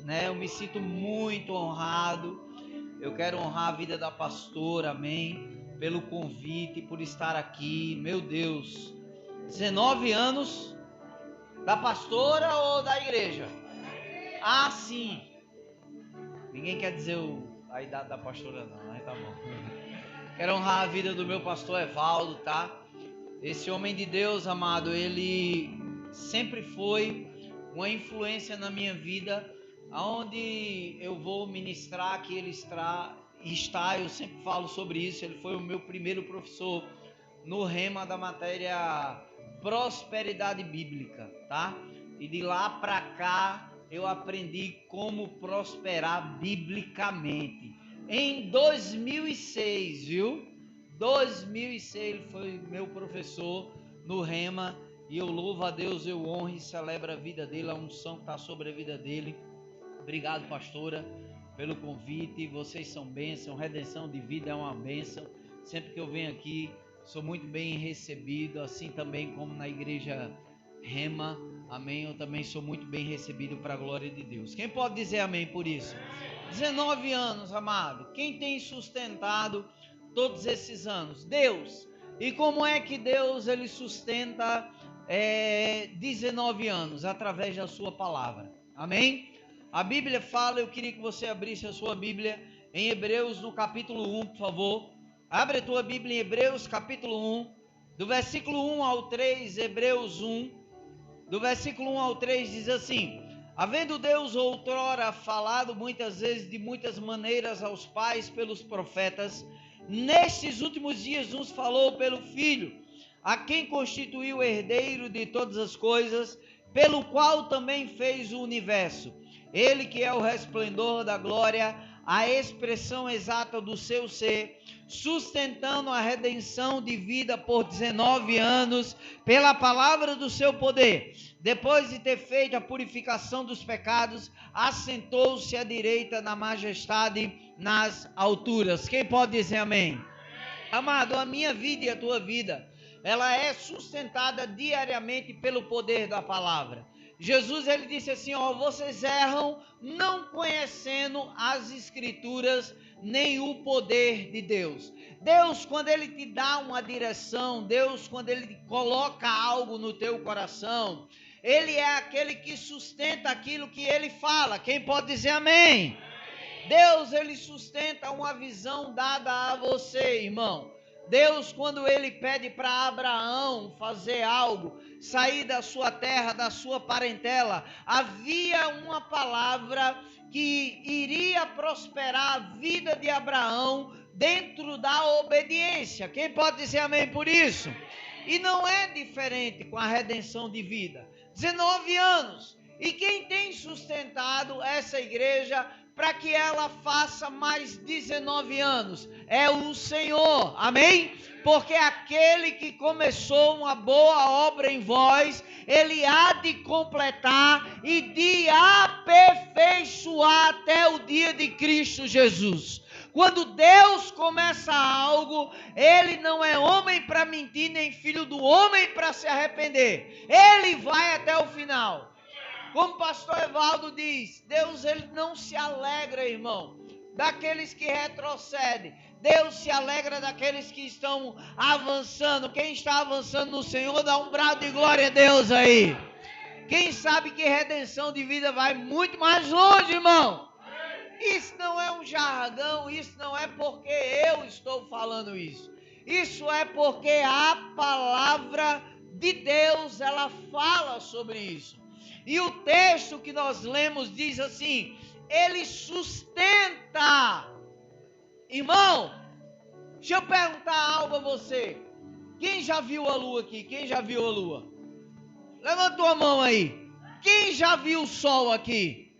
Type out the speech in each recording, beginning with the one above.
né? Eu me sinto muito honrado. Eu quero honrar a vida da pastora, amém? Pelo convite, por estar aqui. Meu Deus, 19 anos da pastora ou da igreja? Ah, sim. Ninguém quer dizer a idade da pastora, não, né? Tá bom. Quero honrar a vida do meu pastor Evaldo, tá? Esse homem de Deus, amado, ele sempre foi uma influência na minha vida. Aonde eu vou ministrar, que ele está, eu sempre falo sobre isso. Ele foi o meu primeiro professor no rema da matéria prosperidade bíblica, tá? E de lá para cá eu aprendi como prosperar biblicamente. Em 2006, viu? 2006 ele foi meu professor no rema. E eu louvo a Deus, eu honro e celebro a vida dele, a unção que está sobre a vida dele. Obrigado, pastora, pelo convite. Vocês são bênção, redenção de vida é uma bênção. Sempre que eu venho aqui, sou muito bem recebido, assim também como na igreja Rema, amém? Eu também sou muito bem recebido para a glória de Deus. Quem pode dizer amém por isso? 19 anos, amado. Quem tem sustentado todos esses anos? Deus. E como é que Deus ele sustenta 19 anos? Através da sua palavra, amém? A Bíblia fala, eu queria que você abrisse a sua Bíblia em Hebreus no capítulo 1, por favor. Abre a tua Bíblia em Hebreus capítulo 1, do versículo 1 ao 3, Hebreus 1, do versículo 1 ao 3 diz assim: havendo Deus outrora falado muitas vezes de muitas maneiras aos pais pelos profetas, nestes últimos dias nos falou pelo Filho, a quem constituiu herdeiro de todas as coisas, pelo qual também fez o universo. Ele que é o resplendor da glória, a expressão exata do seu ser, sustentando a redenção de vida por 19 anos, pela palavra do seu poder. Depois de ter feito a purificação dos pecados, assentou-se à direita na majestade nas alturas. Quem pode dizer amém? Amado, a minha vida e a tua vida, ela é sustentada diariamente pelo poder da palavra. Jesus, ele disse assim, ó, vocês erram não conhecendo as escrituras, nem o poder de Deus. Deus, quando ele te dá uma direção, Deus, quando ele coloca algo no teu coração, ele é aquele que sustenta aquilo que ele fala. Quem pode dizer amém? Deus, ele sustenta uma visão dada a você, irmão. Deus, quando ele pede para Abraão fazer algo, sair da sua terra, da sua parentela, havia uma palavra que iria prosperar a vida de Abraão dentro da obediência. Quem pode dizer amém por isso? E não é diferente com a redenção de vida. 19 anos. E quem tem sustentado essa igreja para que ela faça mais 19 anos? É o Senhor, amém? Porque aquele que começou uma boa obra em vós, ele há de completar e de aperfeiçoar até o dia de Cristo Jesus. Quando Deus começa algo, ele não é homem para mentir, nem filho do homem para se arrepender. Ele vai até o final. Como o pastor Evaldo diz, Deus ele não se alegra, irmão, daqueles que retrocedem. Deus se alegra daqueles que estão avançando. Quem está avançando no Senhor, dá um brado de glória a Deus aí. Quem sabe que redenção de vida vai muito mais longe, irmão. Isso não é um jargão, isso não é porque eu estou falando isso. Isso é porque a palavra de Deus, ela fala sobre isso. E o texto que nós lemos diz assim, ele sustenta. Irmão, deixa eu perguntar algo a você. Quem já viu a lua aqui? Quem já viu a lua? Levanta tua mão aí. Quem já viu o sol aqui?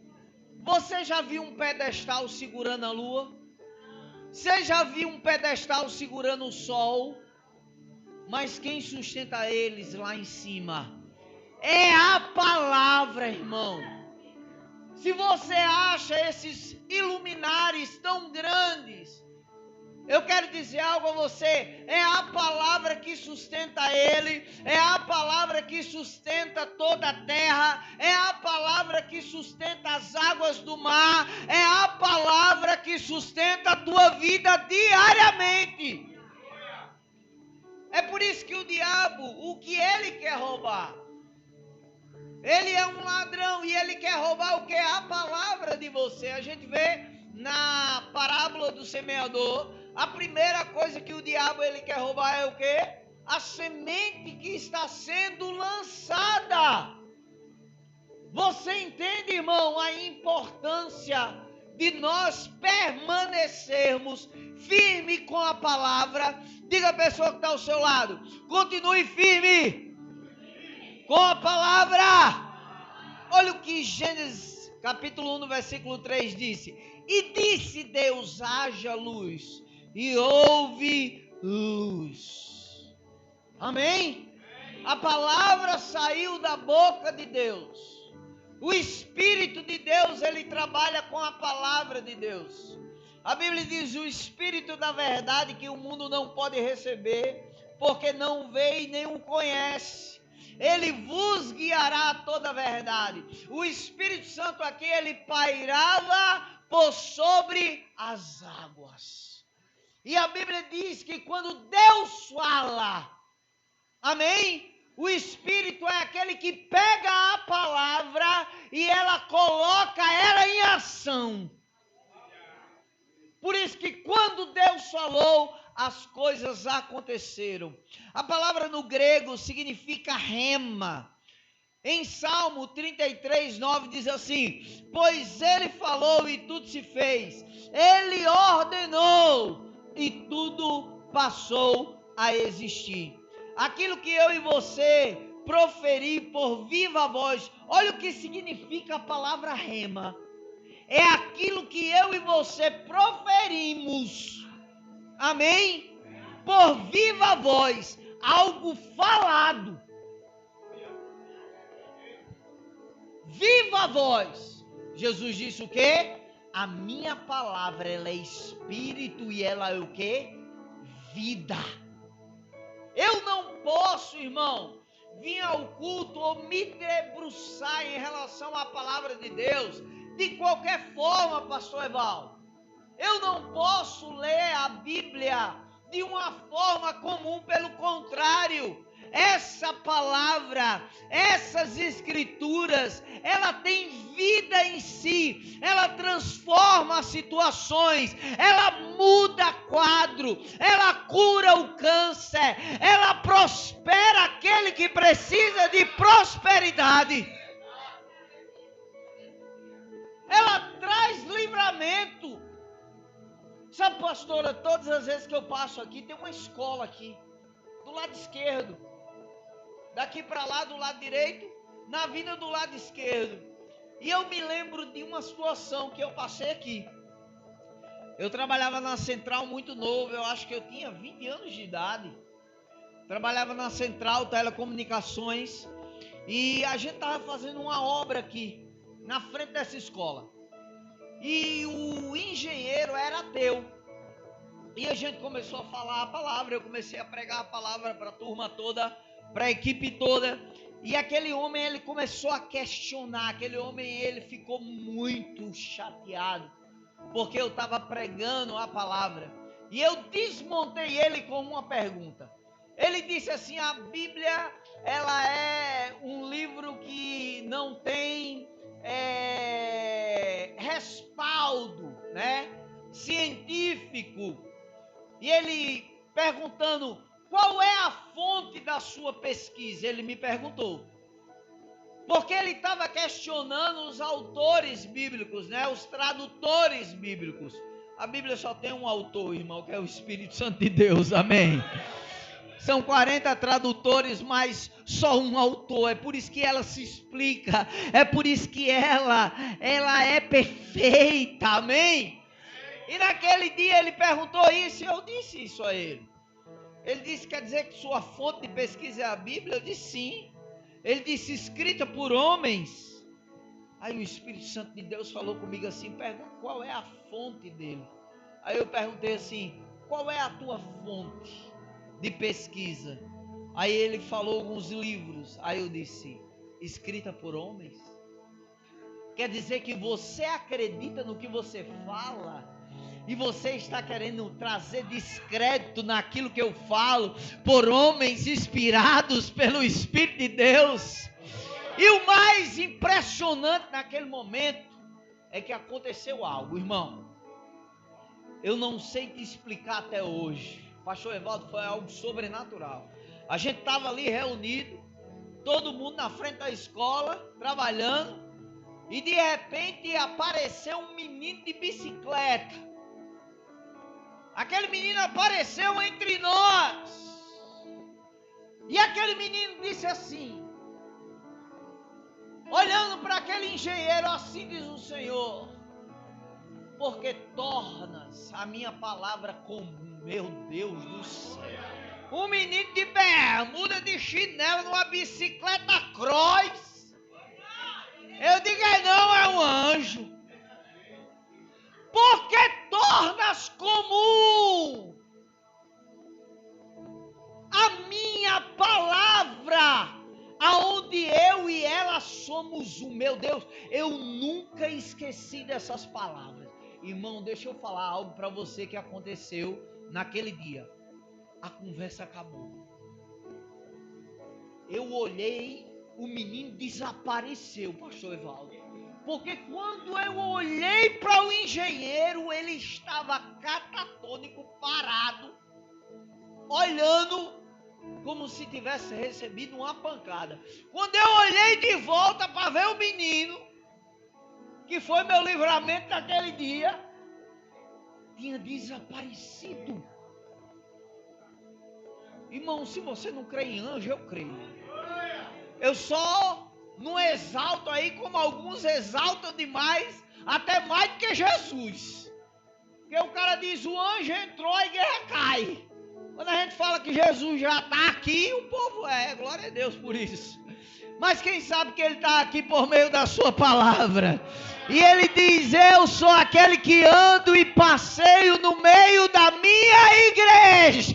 Você já viu um pedestal segurando a lua? Você já viu um pedestal segurando o sol? Mas quem sustenta eles lá em cima? É a palavra, irmão. Se você acha esses iluminares tão grandes, Eu quero dizer algo a você, é a palavra que sustenta ele, é a palavra que sustenta toda a terra, é a palavra que sustenta as águas do mar, é a palavra que sustenta a tua vida diariamente. É por isso que o diabo, o que ele quer roubar? Ele é um ladrão e ele quer roubar o que? A palavra de você. A gente vê na parábola do semeador, a primeira coisa que o diabo ele quer roubar é o que? A semente que está sendo lançada. Você entende, irmão, a importância de nós permanecermos firme com a palavra? Diga a pessoa que está ao seu lado, continue firme com a palavra. Olha o que Gênesis capítulo 1, no versículo 3 disse. E disse Deus, haja luz, e houve luz. Amém? A palavra saiu da boca de Deus. O Espírito de Deus, ele trabalha com a palavra de Deus. A Bíblia diz, o Espírito da verdade que o mundo não pode receber, porque não vê e nem o conhece. Ele vos guiará a toda a verdade. O Espírito Santo aqui, ele pairava por sobre as águas. E a Bíblia diz que quando Deus fala, amém? O Espírito é aquele que pega a palavra e ela coloca ela em ação. Por isso que quando Deus falou, as coisas aconteceram. A palavra no grego significa rema. Em Salmo 33, 9 diz assim, pois ele falou e tudo se fez. Ele ordenou e tudo passou a existir. Aquilo que eu e você proferir por viva voz, olha o que significa a palavra rema. É aquilo que eu e você proferimos, amém? Por viva voz, algo falado. Viva voz. Jesus disse o quê? A minha palavra, ela é espírito e ela é o quê? Vida. Eu não posso, irmão, vir ao culto ou me debruçar em relação à palavra de Deus de qualquer forma, pastor Evaldo. Eu não posso ler a Bíblia de uma forma comum, pelo contrário. Essa palavra, essas escrituras, ela tem vida em si, ela transforma situações, ela muda quadro, ela cura o câncer, ela prospera aquele que precisa de prosperidade. Ela traz livramento. Sabe, pastora, todas as vezes que eu passo aqui, tem uma escola aqui, do lado esquerdo. Daqui para lá, do lado direito, na vida do lado esquerdo. E eu me lembro de uma situação que eu passei aqui. Eu trabalhava na central muito novo, eu acho que eu tinha 20 anos de idade. Trabalhava na central, telecomunicações. E a gente estava fazendo uma obra aqui, na frente dessa escola. E o engenheiro era ateu. E a gente começou a falar a palavra, eu comecei a pregar a palavra para a turma toda, para a equipe toda. E aquele homem, ele começou a questionar, aquele homem, ele ficou muito chateado, porque eu estava pregando a palavra. E eu desmontei ele com uma pergunta. Ele disse assim, a Bíblia, ela é um livro que não tem respaldo, né, científico. E ele perguntando, qual é a fonte da sua pesquisa? Ele me perguntou. Porque ele estava questionando os autores bíblicos, né, os tradutores bíblicos. A Bíblia só tem um autor, irmão, que é o Espírito Santo de Deus, amém? São 40 tradutores, mas só um autor. É por isso que ela se explica. É por isso que ela é perfeita. Amém? E naquele dia ele perguntou isso e eu disse isso a ele. Ele disse, quer dizer que sua fonte de pesquisa é a Bíblia? Eu disse sim. Ele disse, escrita por homens. Aí o Espírito Santo de Deus falou comigo assim, pergunta qual é a fonte dele. Aí eu perguntei assim, qual é a tua fonte de pesquisa? Aí ele falou alguns livros. Aí eu disse, escrita por homens? Quer dizer que você acredita no que você fala? E você está querendo trazer descrédito naquilo que eu falo por homens inspirados pelo Espírito de Deus? E o mais impressionante naquele momento é que aconteceu algo, irmão. Eu não sei te explicar até hoje. Pastor Evaldo, foi algo sobrenatural. A gente estava ali reunido, todo mundo na frente da escola, trabalhando, e de repente apareceu um menino de bicicleta. Aquele menino apareceu entre nós. E aquele menino disse assim, olhando para aquele engenheiro, assim diz o Senhor: porque tornas a minha palavra comum. Meu Deus do céu. Um menino de bermuda, de chinelo, numa bicicleta cross. Eu digo, não, é um anjo. Porque tornas comum a minha palavra, aonde eu e ela somos um. Meu Deus, eu nunca esqueci dessas palavras. Irmão, deixa eu falar algo para você que aconteceu naquele dia. A conversa acabou. Eu olhei, o menino desapareceu, pastor Evaldo. Porque quando eu olhei para o engenheiro, ele estava catatônico, parado, olhando como se tivesse recebido uma pancada. Quando eu olhei de volta para ver o menino, que foi meu livramento naquele dia, tinha desaparecido. Irmão, se você não crê em anjo, eu creio. Eu só não exalto aí como alguns exaltam demais, até mais do que Jesus. Porque o cara diz, o anjo entrou, a guerra cai. Quando a gente fala que Jesus já está aqui, o povo glória a Deus por isso. Mas quem sabe que ele está aqui por meio da sua palavra. E ele diz, eu sou aquele que ando e passeio no meio da minha igreja.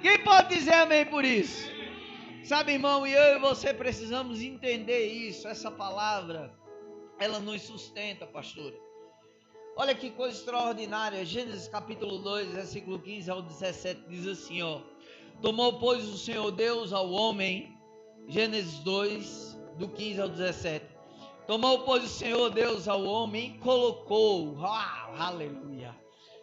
Quem pode dizer amém por isso? Sabe, irmão, e eu e você precisamos entender isso. Essa palavra, ela nos sustenta, pastor. Olha que coisa extraordinária. Gênesis capítulo 2, versículo 15 ao 17, diz assim, ó. Tomou, pois, o Senhor Deus ao homem. Gênesis 2, do 15 ao 17. Tomou, pois, o Senhor Deus ao homem e colocou, aleluia,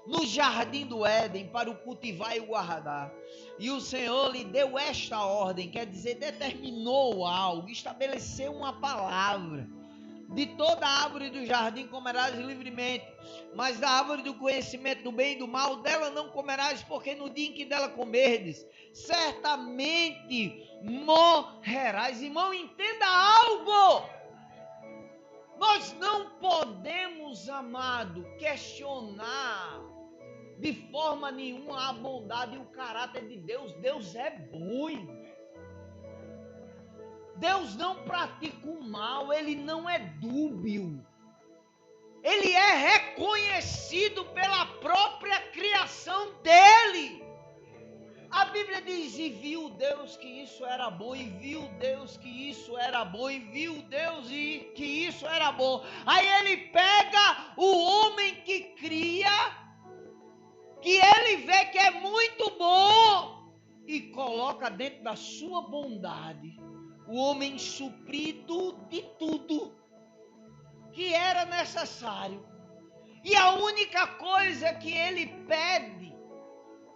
no jardim do Éden para o cultivar e o guardar. E o Senhor lhe deu esta ordem, quer dizer, determinou algo, estabeleceu uma palavra. De toda a árvore do jardim comerás livremente, mas da árvore do conhecimento do bem e do mal, dela não comerás, porque no dia em que dela comerdes, certamente morrerás. Irmão, entenda algo. Nós não podemos, amado, questionar de forma nenhuma a bondade e o caráter de Deus. Deus é bom. Deus não pratica o mal, Ele não é dúbio. Ele é reconhecido pela própria criação dEle. A Bíblia diz, e viu Deus que isso era bom, e viu Deus que isso era bom, e viu Deus que isso era bom. Aí Ele pega o homem que cria, que Ele vê que é muito bom, e coloca dentro da sua bondade o homem suprido de tudo que era necessário. E a única coisa que ele pede,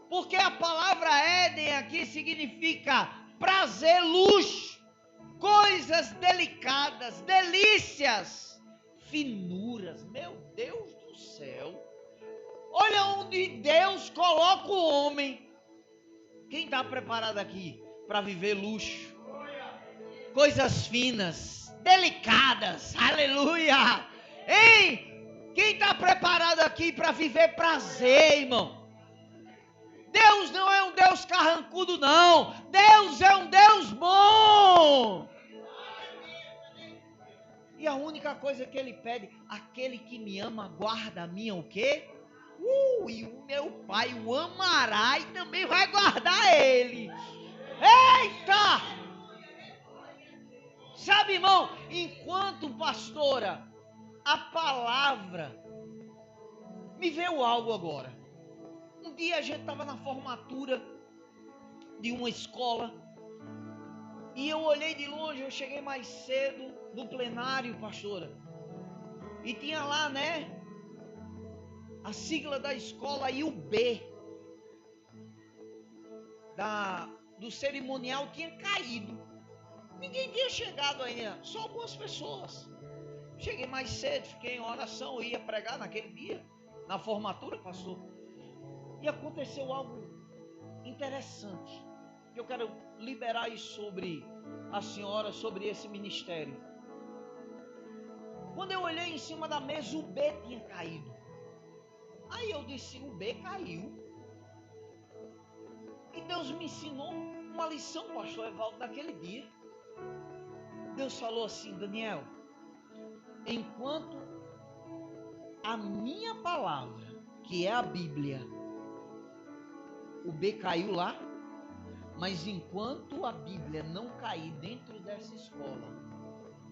porque a palavra Éden aqui significa prazer, luxo, coisas delicadas, delícias, finuras. Meu Deus do céu. Olha onde Deus coloca o homem. Quem está preparado aqui para viver luxo? Coisas finas, delicadas, aleluia. Hein? Quem está preparado aqui para viver prazer, irmão? Deus não é um Deus carrancudo, não. Deus é um Deus bom. E a única coisa que ele pede, aquele que me ama guarda a minha o quê? E o meu Pai o amará e também vai guardar ele. Eita! Sabe, irmão, enquanto pastora, a palavra me veio algo agora. Um dia a gente estava na formatura de uma escola e eu olhei de longe, eu cheguei mais cedo do plenário, pastora, e tinha lá, né, a sigla da escola e o B do cerimonial tinha caído. Ninguém tinha chegado ainda, só algumas pessoas. Cheguei mais cedo, fiquei em oração, eu ia pregar naquele dia, na formatura, pastor. E aconteceu algo interessante. Eu quero liberar isso sobre a senhora, sobre esse ministério. Quando eu olhei em cima da mesa, o B tinha caído. Aí eu disse, o B caiu. E Deus me ensinou uma lição, pastor Evaldo, naquele dia. Deus falou assim, Daniel, enquanto a minha palavra, que é a Bíblia, o B caiu lá, mas enquanto a Bíblia não cair dentro dessa escola,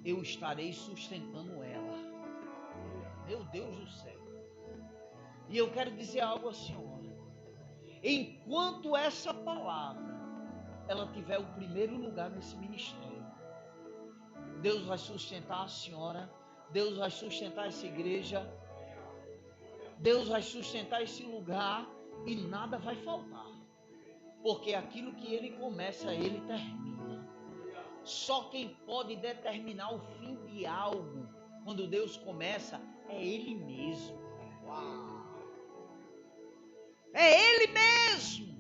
eu estarei sustentando ela. Meu Deus do céu. E eu quero dizer algo à senhora. Enquanto essa palavra, ela tiver o primeiro lugar nesse ministério, Deus vai sustentar a senhora, Deus vai sustentar essa igreja, Deus vai sustentar esse lugar e nada vai faltar. Porque aquilo que ele começa, ele termina. Só quem pode determinar o fim de algo, quando Deus começa, é ele mesmo. Uau! É ele mesmo.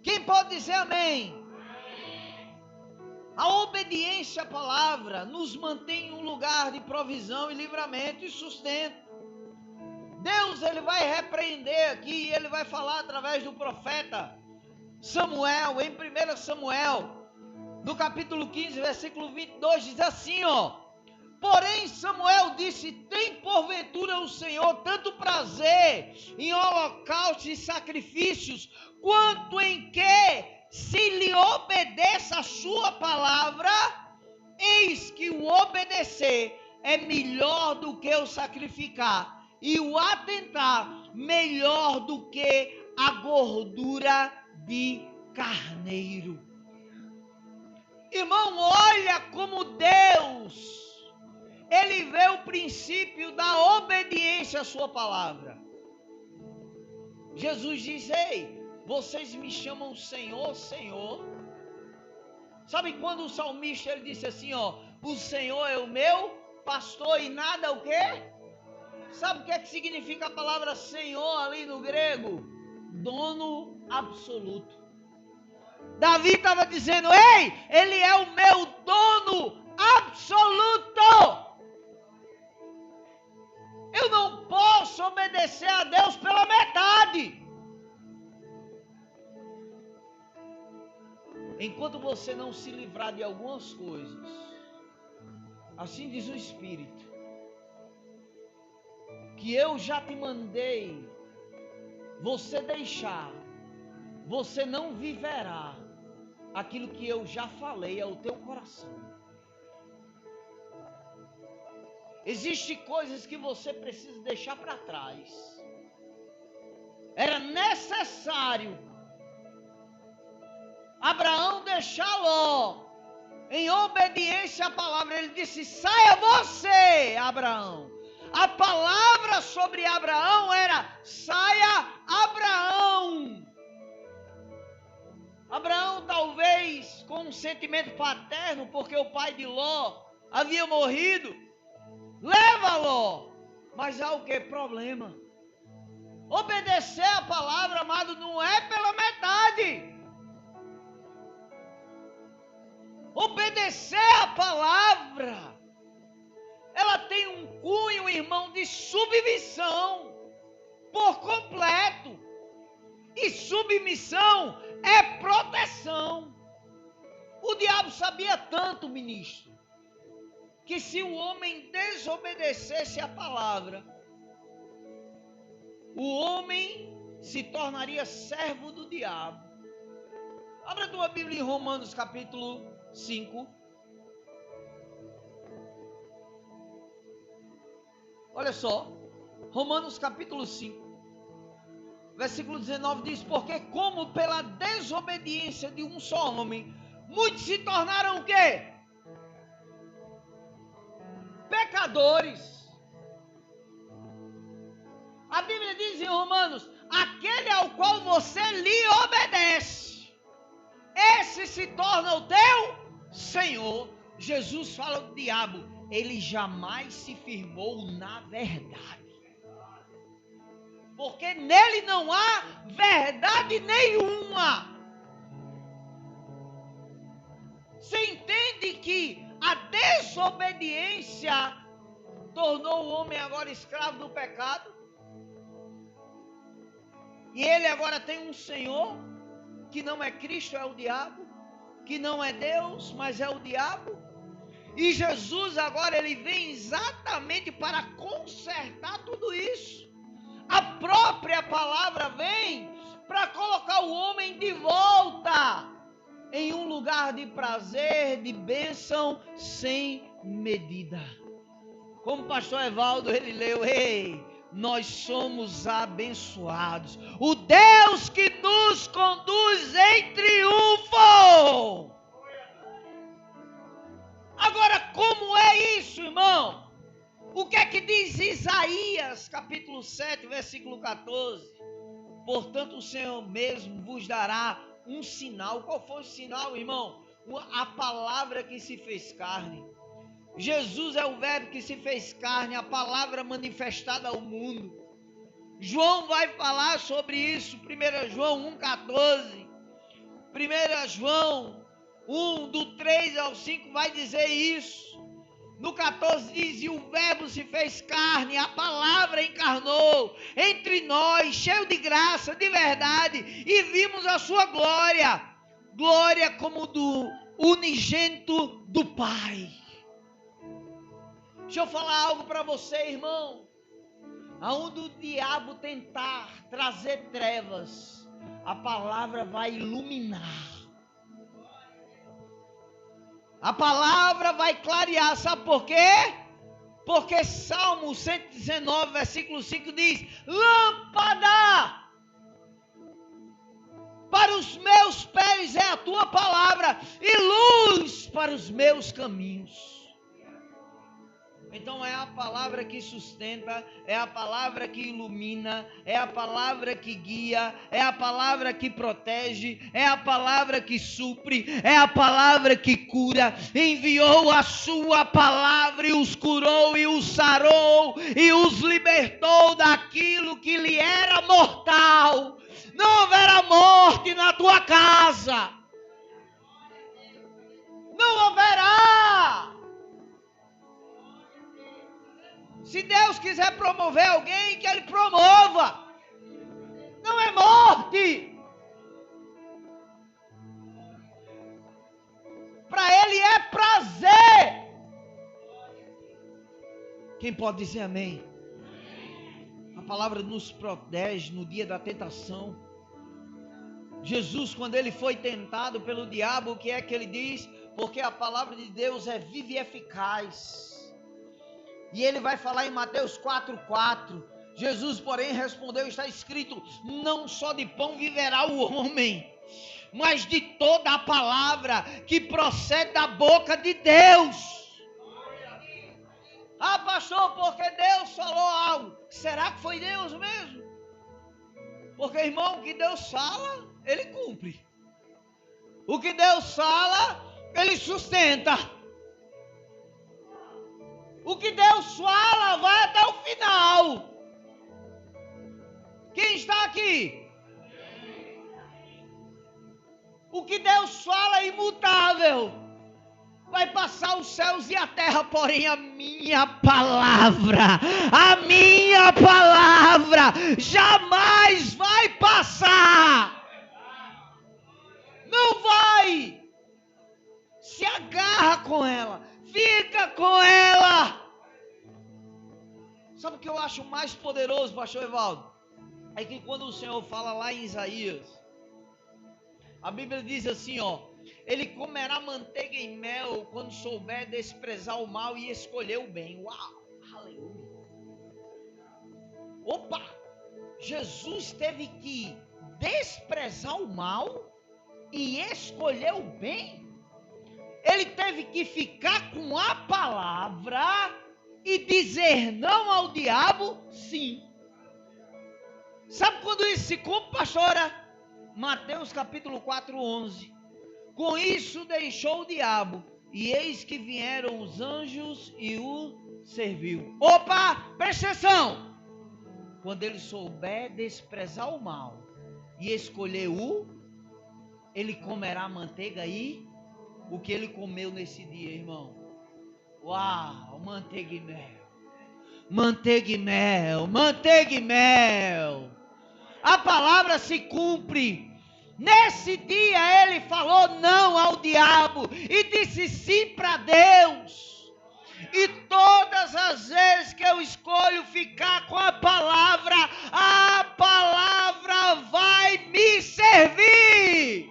Quem pode dizer amém? A obediência à palavra nos mantém em um lugar de provisão e livramento e sustento. Deus, ele vai repreender aqui, ele vai falar através do profeta Samuel, em 1 Samuel, no capítulo 15, versículo 22, diz assim, ó. Porém Samuel disse, tem porventura o Senhor tanto prazer em holocaustos e sacrifícios, quanto em que se lhe obedeça a sua palavra? Eis que o obedecer é melhor do que o sacrificar, e o atentar melhor do que a gordura de carneiro. Irmão, olha como Deus, ele vê o princípio da obediência à sua palavra. Jesus diz, ei, vocês me chamam Senhor, Senhor. Sabe quando o salmista ele disse assim, ó, o Senhor é o meu pastor e nada o quê? Sabe o que é que significa a palavra Senhor ali no grego? Dono absoluto. Davi estava dizendo, ei, ele é o meu dono absoluto. Eu não posso obedecer a Deus pela metade. Enquanto você não se livrar de algumas coisas, assim diz o Espírito, que eu já te mandei você deixar, você não viverá aquilo que eu já falei ao teu coração. Existem coisas que você precisa deixar para trás. Era necessário Abraão deixar Ló em obediência à palavra. Ele disse, saia você, Abraão. A palavra sobre Abraão era, saia Abraão. Abraão talvez com um sentimento paterno, porque o pai de Ló havia morrido, leva Ló, mas há o que? Problema. Obedecer a palavra, amado, não é pela metade. Obedecer a palavra, ela tem um cunho, irmão, de submissão por completo. E submissão é proteção. O diabo sabia tanto, ministro, que se o homem desobedecesse a palavra, o homem se tornaria servo do diabo. Abra a tua Bíblia em Romanos capítulo 5. Olha só, Romanos capítulo 5, versículo 19 diz: porque como pela desobediência de um só homem, muitos se tornaram o quê? Pecadores. A Bíblia diz em Romanos: aquele ao qual você lhe obedece, esse se torna o teu Senhor. Jesus fala do diabo, ele jamais se firmou na verdade, porque nele não há verdade nenhuma. Você entende que a desobediência tornou o homem agora escravo do pecado? E ele agora tem um Senhor que não é Cristo, é o diabo, que não é Deus, mas é o diabo. E Jesus agora ele vem exatamente para consertar tudo isso. A própria palavra vem para colocar o homem de volta em um lugar de prazer, de bênção sem medida. Como o pastor Evaldo ele leu: ei, nós somos abençoados. O Deus que nos conduz em triunfo. Agora, como é isso, irmão? O que é que diz Isaías, capítulo 7, versículo 14? Portanto, o Senhor mesmo vos dará um sinal. Qual foi o sinal, irmão? A palavra que se fez carne. Jesus é o verbo que se fez carne, a palavra manifestada ao mundo. João vai falar sobre isso, 1 João 1,14. 1 João 1, do 3 ao 5 vai dizer isso. No 14 diz: e o verbo se fez carne, a palavra encarnou entre nós, cheio de graça, de verdade, e vimos a sua glória, glória como do unigênito do Pai. Deixa eu falar algo para você, irmão. Aonde o diabo tentar trazer trevas, a palavra vai iluminar. A palavra vai clarear, sabe por quê? Porque Salmo 119, versículo 5 diz: lâmpada para os meus pés é a tua palavra, e luz para os meus caminhos. Então é a palavra que sustenta, é a palavra que ilumina, é a palavra que guia, é a palavra que protege, é a palavra que supre, é a palavra que cura. Enviou a sua palavra e os curou e os sarou e os libertou daquilo que lhe era mortal. Não haverá morte na tua casa. Não haverá. Se Deus quiser promover alguém, que Ele promova. Não é morte. Para Ele é prazer. Quem pode dizer amém? A palavra nos protege no dia da tentação. Jesus, quando Ele foi tentado pelo diabo, o que é que Ele diz? Porque a palavra de Deus é viva e eficaz. E ele vai falar em Mateus 4,4. Jesus, porém, respondeu: está escrito, não só de pão viverá o homem, mas de toda a palavra que procede da boca de Deus. Ah, pastor, porque Deus falou algo. Será que foi Deus mesmo? Porque, irmão, o que Deus fala, Ele cumpre. O que Deus fala, Ele sustenta. O que Deus fala vai até o final. Quem está aqui? O que Deus fala é imutável. Vai passar os céus e a terra, porém a minha palavra jamais vai passar. Não vai. Se agarra com ela. Fica com ela. Sabe o que eu acho mais poderoso, pastor Evaldo? É que quando o Senhor fala lá em Isaías, a Bíblia diz assim, ó: ele comerá manteiga e mel quando souber desprezar o mal e escolher o bem. Uau, aleluia. Opa, Jesus teve que desprezar o mal e escolher o bem. Ele teve que ficar com a palavra e dizer não ao diabo, sim. Sabe quando isso se cumpre, pastora? Mateus capítulo 4, 11. Com isso deixou o diabo, e eis que vieram os anjos e o serviu. Opa, presta atenção. Quando ele souber desprezar o mal e escolher ele comerá manteiga e o que ele comeu nesse dia, irmão. Uau, manteiga e mel. Manteiga e mel, manteiga e mel. A palavra se cumpre. Nesse dia ele falou não ao diabo e disse sim para Deus. E todas as vezes que eu escolho ficar com a palavra vai me servir.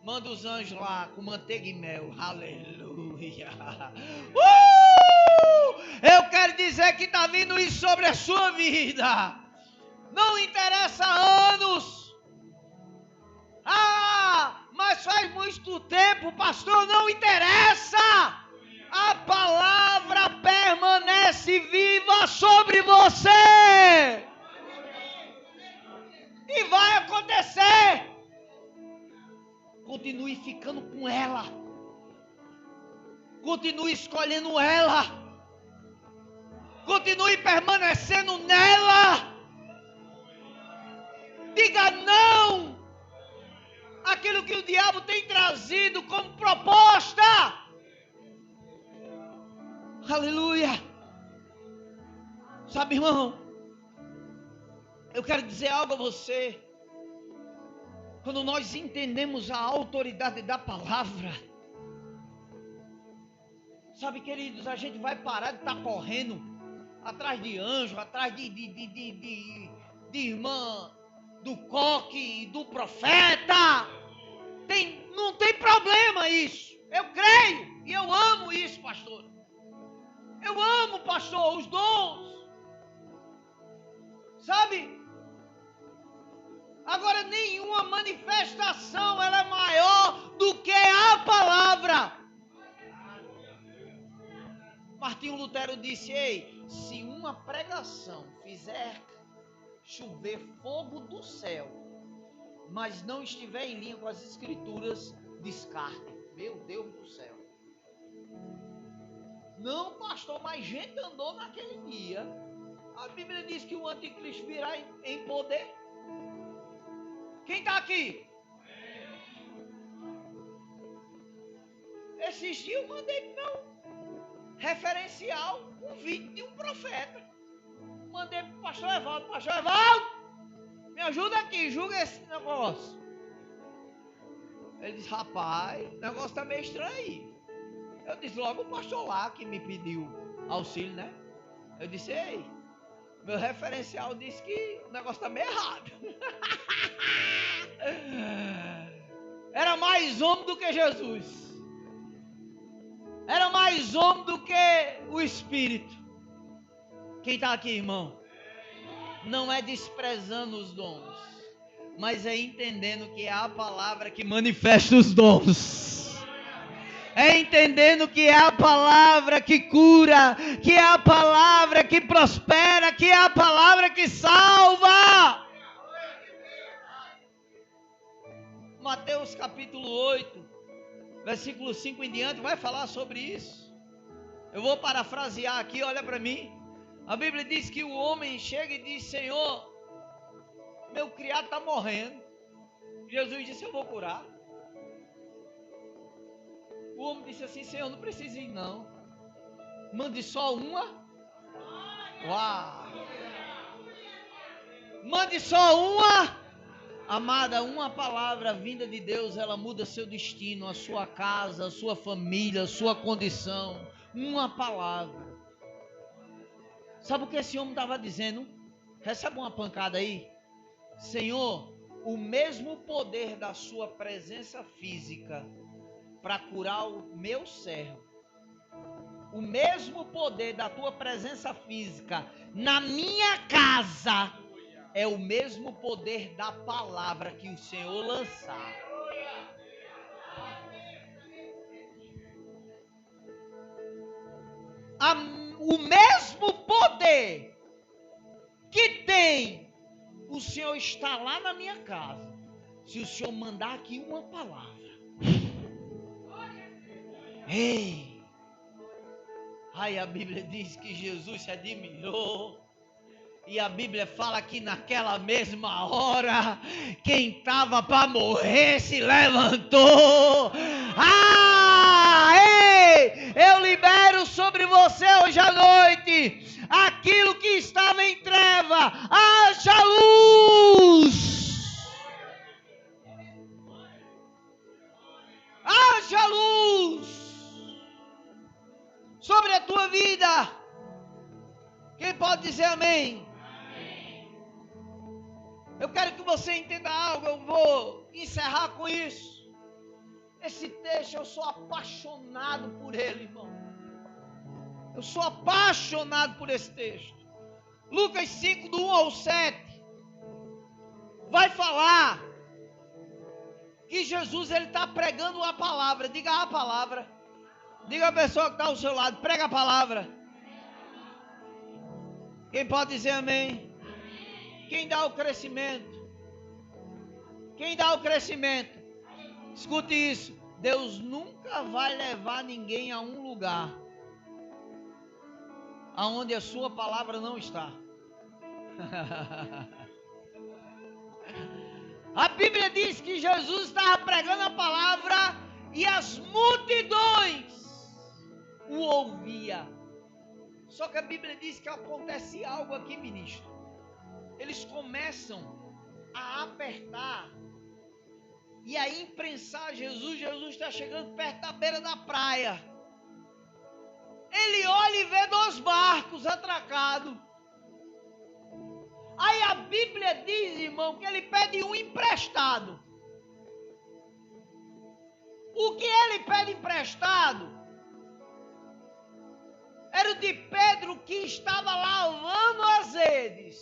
Manda os anjos lá com manteiga e mel. Aleluia. Eu quero dizer que está vindo isso sobre a sua vida. Não interessa anos. Mas faz muito tempo, pastor, não interessa. A palavra permanece viva sobre você. E vai acontecer. Continue ficando com ela. Continue escolhendo ela. Continue permanecendo nela. Diga não aquilo que o diabo tem trazido como proposta. Aleluia. Sabe, irmão, eu quero dizer algo a você. Quando nós entendemos a autoridade da palavra, sabe, queridos, a gente vai parar de estar correndo atrás de anjo, atrás de irmã, do coque, do profeta. Não tem problema isso. Eu creio e eu amo isso, pastor. Eu amo, pastor, os dons. Sabe? Agora, nenhuma manifestação ela é maior do que a palavra. Martinho Lutero disse: ei, se uma pregação fizer chover fogo do céu, mas não estiver em linha com as escrituras, descarte. Meu Deus do céu. Não, pastor, mas gente andou naquele dia. A Bíblia diz que o anticristo virá em poder. Quem está aqui? Esses dias eu mandei meu referencial, um vídeo de um profeta. Mandei para o pastor Evaldo. Pastor Evaldo, me ajuda aqui, julga esse negócio. Ele disse: rapaz, o negócio está meio estranho aí. Eu disse logo o pastor lá que me pediu auxílio, né? Eu disse: ei, meu referencial disse que o negócio está meio errado. Era mais homem do que Jesus. Era mais homem do que o Espírito. Quem está aqui, irmão? Não é desprezando os dons, mas é entendendo que é a palavra que manifesta os dons. É entendendo que é a palavra que cura, que é a palavra que prospera, que é a palavra que salva. Mateus capítulo 8, versículo 5 em diante, vai falar sobre isso. Eu vou parafrasear aqui, olha para mim. A Bíblia diz que o homem chega e diz: Senhor, meu criado está morrendo. Jesus disse: eu vou curar. O homem disse assim: Senhor, não precisa ir não. Mande só uma. Uau! Mande só uma. Amada, uma palavra vinda de Deus, ela muda seu destino, a sua casa, a sua família, a sua condição. Uma palavra. Sabe o que esse homem estava dizendo? Recebe uma pancada aí. Senhor, o mesmo poder da sua presença física para curar o meu servo, o mesmo poder da tua presença física na minha casa, é o mesmo poder da palavra que o Senhor lançar. O mesmo poder que tem o Senhor está lá na minha casa, se o Senhor mandar aqui uma palavra. Ei! Aí a Bíblia diz que Jesus se admirou. E a Bíblia fala que naquela mesma hora, quem estava para morrer se levantou. Ei! Eu libero sobre você hoje à noite aquilo que estava em treva. Haja luz! Haja luz sobre a tua vida. Quem pode dizer amém? Eu quero que você entenda algo, eu vou encerrar com isso. Esse texto, eu sou apaixonado por ele, irmão. Eu sou apaixonado por esse texto. Lucas 5, do 1 ao 7, vai falar que Jesus está pregando a palavra. Diga a palavra. Diga a pessoa que está ao seu lado, prega a palavra. Quem pode dizer amém? Quem dá o crescimento? Quem dá o crescimento? Escute isso. Deus nunca vai levar ninguém a um lugar aonde a sua palavra não está. A Bíblia diz que Jesus estava pregando a palavra e as multidões o ouviam. Só que a Bíblia diz que acontece algo aqui, ministro. Eles começam a apertar e a imprensar Jesus. Jesus está chegando perto da beira da praia. Ele olha e vê 2 barcos atracados. Aí a Bíblia diz, irmão, que ele pede um emprestado. O que ele pede emprestado era o de Pedro, que estava lavando as redes,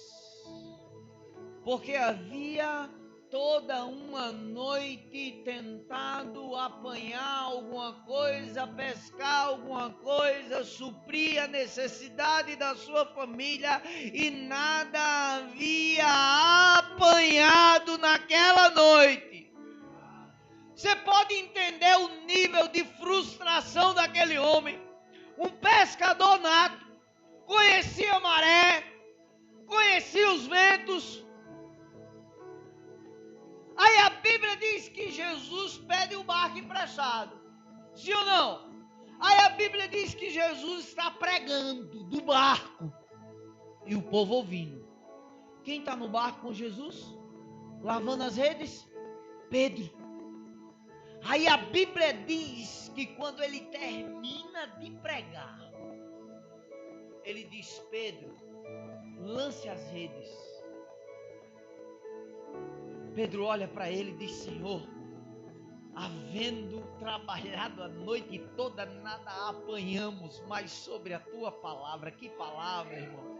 porque havia toda uma noite tentado apanhar alguma coisa, pescar alguma coisa, suprir a necessidade da sua família, e nada havia apanhado naquela noite. Você pode entender o nível de frustração daquele homem. Um pescador nato, conhecia a maré, conhecia os ventos. Aí a Bíblia diz que Jesus pede um barco emprestado. Sim ou não? Aí a Bíblia diz que Jesus está pregando do barco e o povo ouvindo. Quem está no barco com Jesus? Lavando as redes? Pedro. Aí a Bíblia diz que quando ele termina de pregar, ele diz: Pedro, lance as redes. Pedro olha para ele e diz: Senhor, havendo trabalhado a noite toda, nada apanhamos, mas sobre a tua palavra. Que palavra, irmão?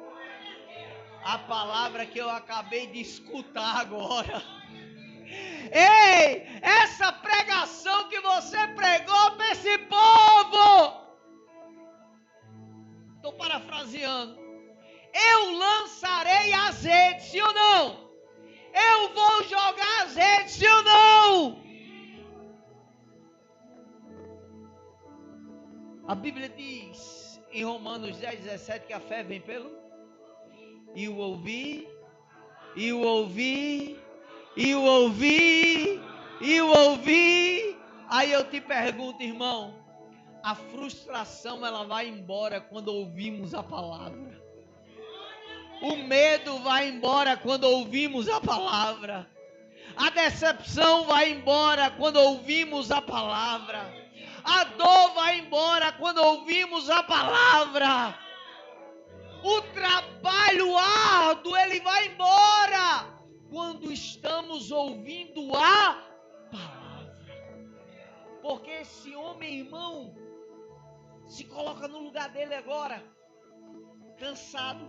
A palavra que eu acabei de escutar agora. Ei, essa pregação que você pregou para esse povo, estou parafraseando, eu lançarei as redes, sim ou não? Eu vou jogar as redes, sim ou não? A Bíblia diz em Romanos 10:17 que a fé vem pelo e o ouvir, e o ouvir, e o ouvir, e o ouvir. Aí eu te pergunto, irmão, a frustração ela vai embora quando ouvimos a palavra. O medo vai embora quando ouvimos a palavra. A decepção vai embora quando ouvimos a palavra. A dor vai embora quando ouvimos a palavra. O trabalho árduo, ele vai embora quando estamos ouvindo a palavra. Porque esse homem, irmão, se coloca no lugar dele agora, cansado,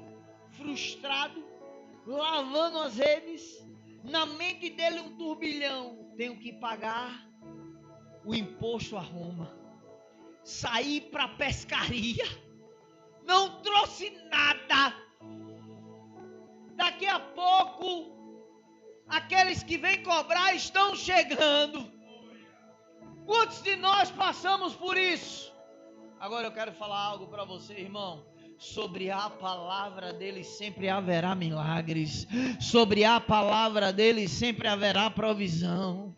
frustrado, lavando as redes, na mente dele um turbilhão. Tenho que pagar o imposto a Roma, sair para a pescaria, não trouxe nada. Daqui a pouco, aqueles que vêm cobrar estão chegando. Quantos de nós passamos por isso? Agora eu quero falar algo para você, irmão. Sobre a palavra dele sempre haverá milagres. Sobre a palavra dele sempre haverá provisão.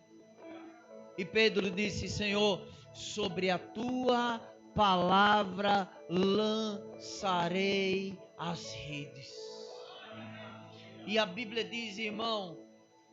E Pedro disse: Senhor, sobre a tua palavra lançarei as redes. E a Bíblia diz, irmão,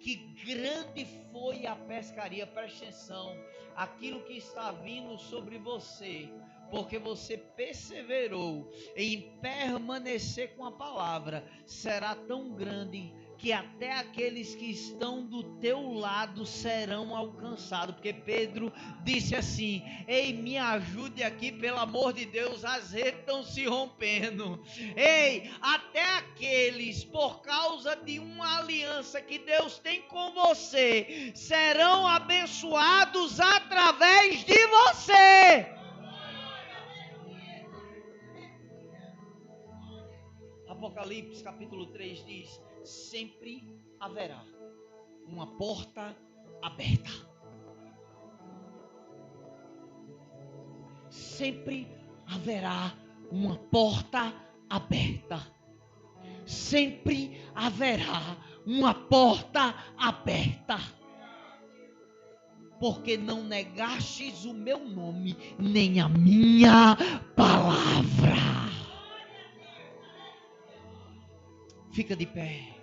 que grande foi a pescaria. Presta atenção, aquilo que está vindo sobre você, porque você perseverou em permanecer com a palavra, será tão grande que até aqueles que estão do teu lado serão alcançados. Porque Pedro disse assim: ei, me ajude aqui, pelo amor de Deus, as redes estão se rompendo. Ei, até aqueles, por causa de uma aliança que Deus tem com você, serão abençoados através de você. Apocalipse capítulo 3 diz: sempre haverá uma porta aberta. Sempre haverá uma porta aberta. Sempre haverá uma porta aberta. Porque não negastes o meu nome, nem a minha palavra. Fica de pé.